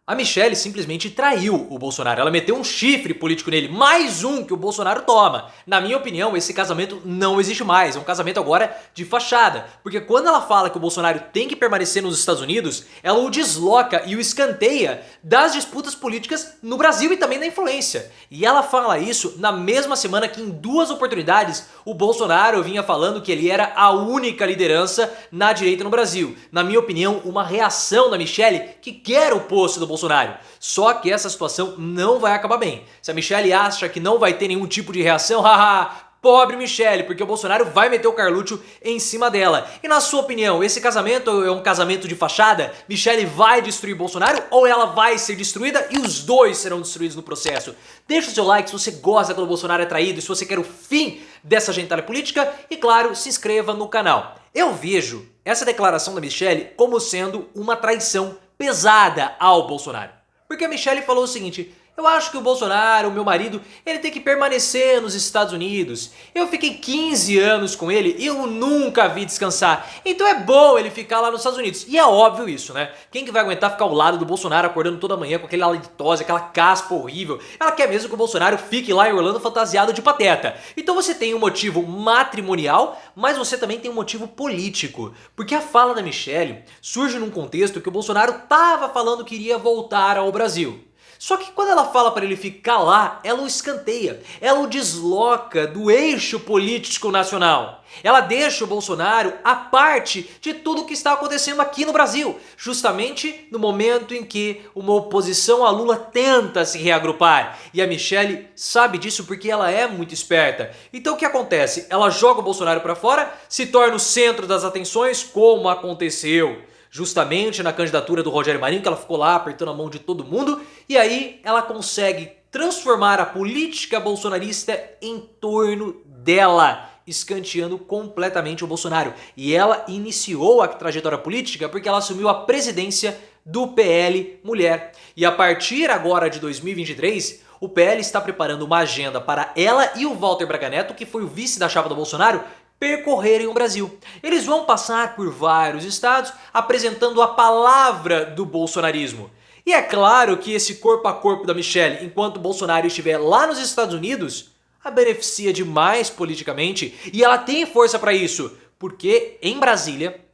A Michelle simplesmente traiu o Bolsonaro, ela meteu um chifre político nele, mais um que o Bolsonaro toma. Na minha opinião, esse casamento não existe mais, é um casamento agora de fachada, porque quando ela fala que o Bolsonaro tem que permanecer nos Estados Unidos, ela o desloca e o escanteia das disputas políticas no Brasil e também da influência. E ela fala isso na mesma semana que em duas oportunidades o Bolsonaro vinha falando que ele era a única liderança na direita no Brasil. Na minha opinião, uma reação da Michelle que quer o posto do Bolsonaro. Só que essa situação não vai acabar bem. Se a Michelle acha que não vai ter nenhum tipo de reação, haha, pobre Michelle, porque o Bolsonaro vai meter o Carluccio em cima dela. E na sua opinião, esse casamento é um casamento de fachada? Michelle vai destruir Bolsonaro ou ela vai ser destruída e os dois serão destruídos no processo? Deixa o seu like se você gosta quando o Bolsonaro é traído, se você quer o fim dessa gentalha política e, claro, se inscreva no canal. Eu vejo essa declaração da Michelle como sendo uma traição pesada ao Bolsonaro. Porque a Michelle falou o seguinte: eu acho que o Bolsonaro, o meu marido, ele tem que permanecer nos Estados Unidos. Eu fiquei 15 anos com ele e eu nunca vi descansar. Então é bom ele ficar lá nos Estados Unidos. E é óbvio isso, né? Quem que vai aguentar ficar ao lado do Bolsonaro acordando toda manhã com aquele halitose, aquela caspa horrível? Ela quer mesmo que o Bolsonaro fique lá em Orlando fantasiado de pateta. Então você tem um motivo matrimonial, mas você também tem um motivo político. Porque a fala da Michelle surge num contexto que o Bolsonaro estava falando que iria voltar ao Brasil. Só que quando ela fala para ele ficar lá, ela o escanteia, ela o desloca do eixo político nacional. Ela deixa o Bolsonaro à parte de tudo o que está acontecendo aqui no Brasil, justamente no momento em que uma oposição a Lula tenta se reagrupar. E a Michelle sabe disso porque ela é muito esperta. Então o que acontece? Ela joga o Bolsonaro para fora, se torna o centro das atenções, como aconteceu justamente na candidatura do Rogério Marinho, que ela ficou lá apertando a mão de todo mundo, e aí ela consegue transformar a política bolsonarista em torno dela, escanteando completamente o Bolsonaro. E ela iniciou a trajetória política porque ela assumiu a presidência do PL Mulher. E a partir agora de 2023, o PL está preparando uma agenda para ela e o Walter Braga Neto, que foi o vice da chapa do Bolsonaro, percorrerem o Brasil. Eles vão passar por vários estados apresentando a palavra do bolsonarismo. E é claro que esse corpo a corpo da Michelle, enquanto o Bolsonaro estiver lá nos Estados Unidos, a beneficia demais politicamente e ela tem força para isso, porque em Brasília,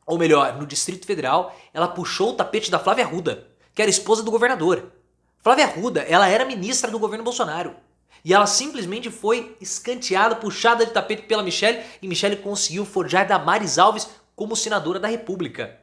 ou melhor, no Distrito Federal, ela puxou o tapete da Flávia Arruda, que era esposa do governador. Flávia Arruda, ela era ministra do governo Bolsonaro. E ela simplesmente foi escanteada, puxada de tapete pela Michelle, e Michelle conseguiu forjar Damares Alves como senadora da República.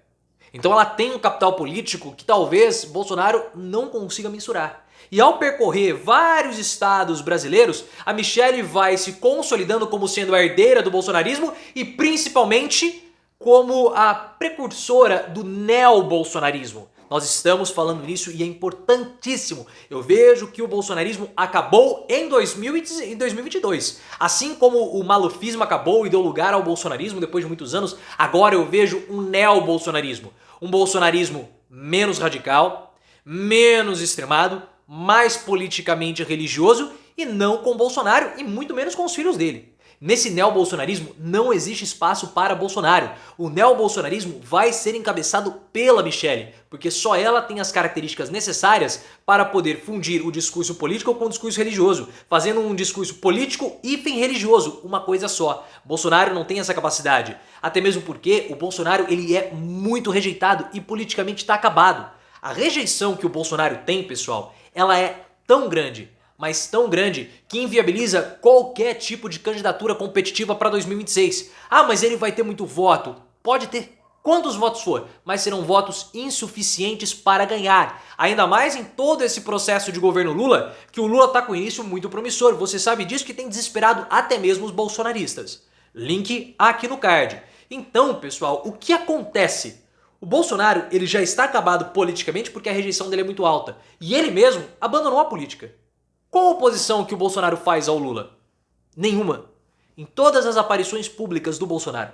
Então ela tem um capital político que talvez Bolsonaro não consiga mensurar. E ao percorrer vários estados brasileiros, a Michelle vai se consolidando como sendo a herdeira do bolsonarismo e principalmente como a precursora do neobolsonarismo. Nós estamos falando nisso e é importantíssimo. Eu vejo que o bolsonarismo acabou em 2022. Assim como o malufismo acabou e deu lugar ao bolsonarismo depois de muitos anos, agora eu vejo um neobolsonarismo. Um bolsonarismo menos radical, menos extremado, mais politicamente religioso e não com Bolsonaro e muito menos com os filhos dele. Nesse neobolsonarismo não existe espaço para Bolsonaro. O neobolsonarismo vai ser encabeçado pela Michelle, porque só ela tem as características necessárias para poder fundir o discurso político com o discurso religioso, fazendo um discurso político e religioso, uma coisa só. Bolsonaro não tem essa capacidade, até mesmo porque o Bolsonaro ele é muito rejeitado e politicamente está acabado. A rejeição que o Bolsonaro tem, pessoal, ela é tão grande, mas tão grande que inviabiliza qualquer tipo de candidatura competitiva para 2026. Ah, mas ele vai ter muito voto. Pode ter quantos votos for, mas serão votos insuficientes para ganhar. Ainda mais em todo esse processo de governo Lula, que o Lula está com início muito promissor. Você sabe disso, que tem desesperado até mesmo os bolsonaristas. Link aqui no card. Então, pessoal, o que acontece? O Bolsonaro ele já está acabado politicamente porque a rejeição dele é muito alta. E ele mesmo abandonou a política. Qual a oposição que o Bolsonaro faz ao Lula? Nenhuma. Em todas as aparições públicas do Bolsonaro,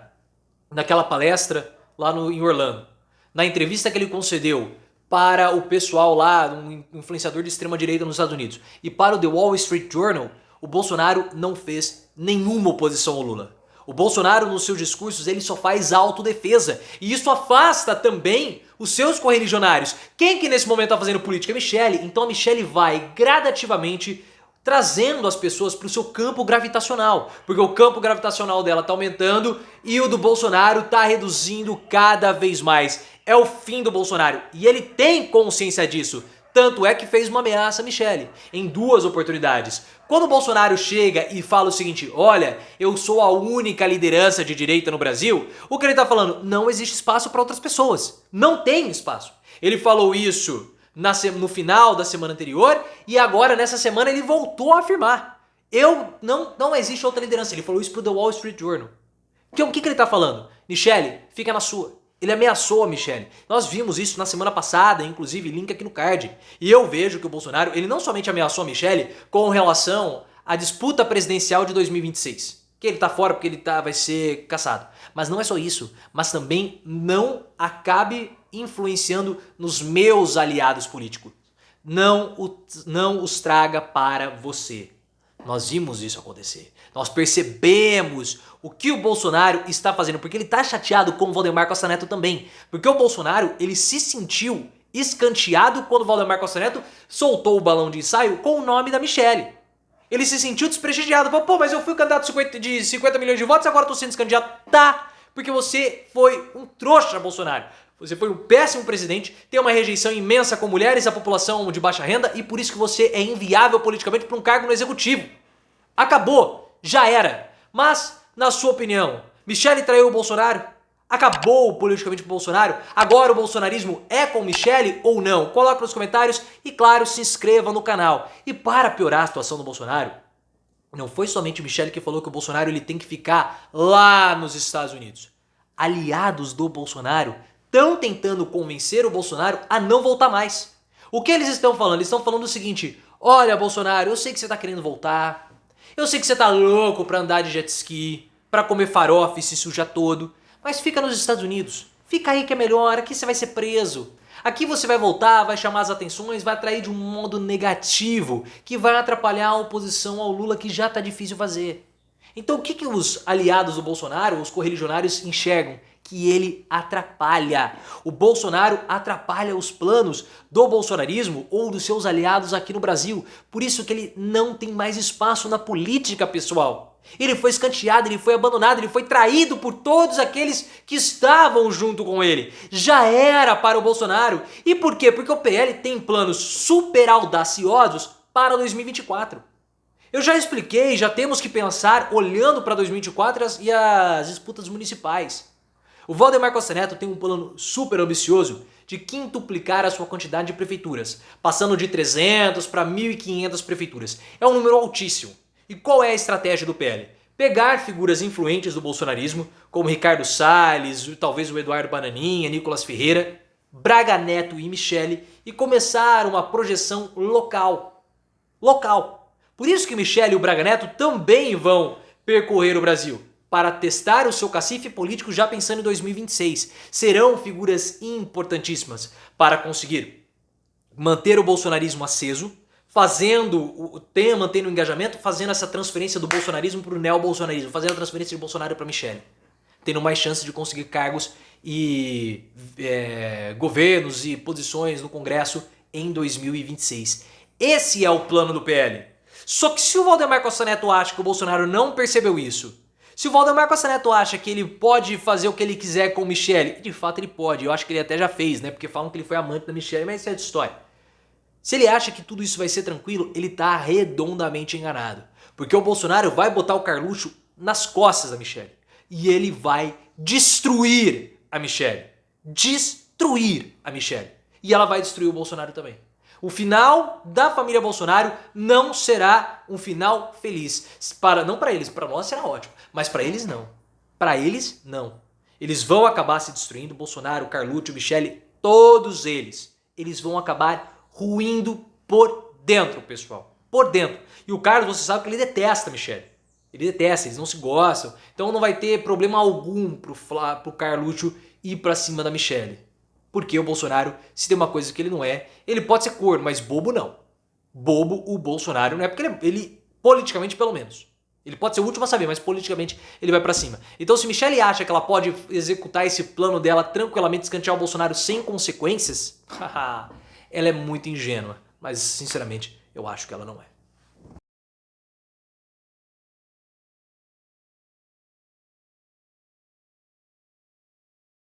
naquela palestra lá em Orlando, na entrevista que ele concedeu para o pessoal lá, um influenciador de extrema direita nos Estados Unidos, e para o The Wall Street Journal, o Bolsonaro não fez nenhuma oposição ao Lula. O Bolsonaro, nos seus discursos, ele só faz autodefesa. E isso afasta também os seus correligionários. Quem que nesse momento está fazendo política? A Michelle. Então a Michelle vai gradativamente trazendo as pessoas para o seu campo gravitacional. Porque o campo gravitacional dela está aumentando e o do Bolsonaro está reduzindo cada vez mais. É o fim do Bolsonaro. E ele tem consciência disso. Tanto é que fez uma ameaça a Michelle em 2 oportunidades. Quando o Bolsonaro chega e fala o seguinte: olha, eu sou a única liderança de direita no Brasil, o que ele está falando? Não existe espaço para outras pessoas. Não tem espaço. Ele falou isso no final da semana anterior e agora nessa semana ele voltou a afirmar: não existe outra liderança. Ele falou isso pro The Wall Street Journal. O que ele está falando? Michelle, fica na sua. Ele ameaçou a Michelle. Nós vimos isso na semana passada, inclusive link aqui no card. E eu vejo que o Bolsonaro, ele não somente ameaçou a Michelle com relação à disputa presidencial de 2026. Que ele tá fora porque ele vai ser caçado. Mas não é só isso. Mas também não acabe influenciando nos meus aliados políticos. Não os traga para você. Nós vimos isso acontecer. Nós percebemos o que o Bolsonaro está fazendo, porque ele está chateado com o Valdemar Costa Neto também. Porque o Bolsonaro, ele se sentiu escanteado quando o Valdemar Costa Neto soltou o balão de ensaio com o nome da Michelle. Ele se sentiu desprestigiado. Falou, pô, mas eu fui candidato de 50 milhões de votos, agora estou sendo escanteado. Tá, porque você foi um trouxa, Bolsonaro. Você foi um péssimo presidente, tem uma rejeição imensa com mulheres, a população de baixa renda, e por isso que você é inviável politicamente para um cargo no executivo. Acabou, já era. Mas, na sua opinião, Michelle traiu o Bolsonaro? Acabou politicamente pro Bolsonaro? Agora o bolsonarismo é com Michelle ou não? Coloque nos comentários e, claro, se inscreva no canal. E para piorar a situação do Bolsonaro, não foi somente Michelle que falou que o Bolsonaro ele tem que ficar lá nos Estados Unidos. Aliados do Bolsonaro estão tentando convencer o Bolsonaro a não voltar mais. O que eles estão falando? Eles estão falando o seguinte: olha, Bolsonaro, eu sei que você está querendo voltar, eu sei que você tá louco pra andar de jet ski, pra comer farofa e se sujar todo, mas fica nos Estados Unidos. Fica aí que é melhor, aqui você vai ser preso. Aqui você vai voltar, vai chamar as atenções, vai atrair de um modo negativo, que vai atrapalhar a oposição ao Lula, que já tá difícil fazer. Então o que os aliados do Bolsonaro, os correligionários, enxergam? Que ele atrapalha. O Bolsonaro atrapalha os planos do bolsonarismo ou dos seus aliados aqui no Brasil. Por isso que ele não tem mais espaço na política, pessoal. Ele foi escanteado, ele foi abandonado, ele foi traído por todos aqueles que estavam junto com ele. Já era para o Bolsonaro. E por quê? Porque o PL tem planos super audaciosos para 2024. Eu já expliquei, já temos que pensar olhando para 2024 e as disputas municipais. O Valdemar Costa Neto tem um plano super ambicioso de quintuplicar a sua quantidade de prefeituras, passando de 300 para 1.500 prefeituras. É um número altíssimo. E qual é a estratégia do PL? Pegar figuras influentes do bolsonarismo, como Ricardo Salles, talvez o Eduardo Bananinha, Nicolas Ferreira, Braga Neto e Michelle, e começar uma projeção local. Por isso que Michelle e o Braga Neto também vão percorrer o Brasil, para testar o seu cacife político já pensando em 2026. Serão figuras importantíssimas para conseguir manter o bolsonarismo aceso, mantendo o engajamento, fazendo essa transferência do bolsonarismo para o neobolsonarismo, fazendo a transferência de Bolsonaro para Michelle, tendo mais chance de conseguir cargos e governos e posições no Congresso em 2026. Esse é o plano do PL. Só que se o Valdemar Costa Neto acha que o Bolsonaro não percebeu isso, se o Valdemar Costa Neto acha que ele pode fazer o que ele quiser com o Michelle, de fato ele pode, eu acho que ele até já fez, né? Porque falam que ele foi amante da Michelle, mas isso é de história. Se ele acha que tudo isso vai ser tranquilo, ele tá redondamente enganado. Porque o Bolsonaro vai botar o Carluxo nas costas da Michelle. E ele vai destruir a Michelle. Destruir a Michelle. E ela vai destruir o Bolsonaro também. O final da família Bolsonaro não será um final feliz. Não para eles, para nós será ótimo. Mas para eles não. Para eles não. Eles vão acabar se destruindo. Bolsonaro, Carluxo, Michelle, todos eles. Eles vão acabar ruindo por dentro, pessoal. Por dentro. E o Carlos, você sabe que ele detesta a Michelle. Ele detesta, eles não se gostam. Então não vai ter problema algum pro Carluxo ir pra cima da Michelle. Porque o Bolsonaro, se tem uma coisa que ele não é, ele pode ser corno, mas bobo não. Bobo o Bolsonaro não é, porque ele politicamente pelo menos, Ele pode ser o último a saber, mas politicamente ele vai pra cima. Então se Michelle acha que ela pode executar esse plano dela tranquilamente, escantear o Bolsonaro sem consequências, ela é muito ingênua. Mas sinceramente, eu acho que ela não é.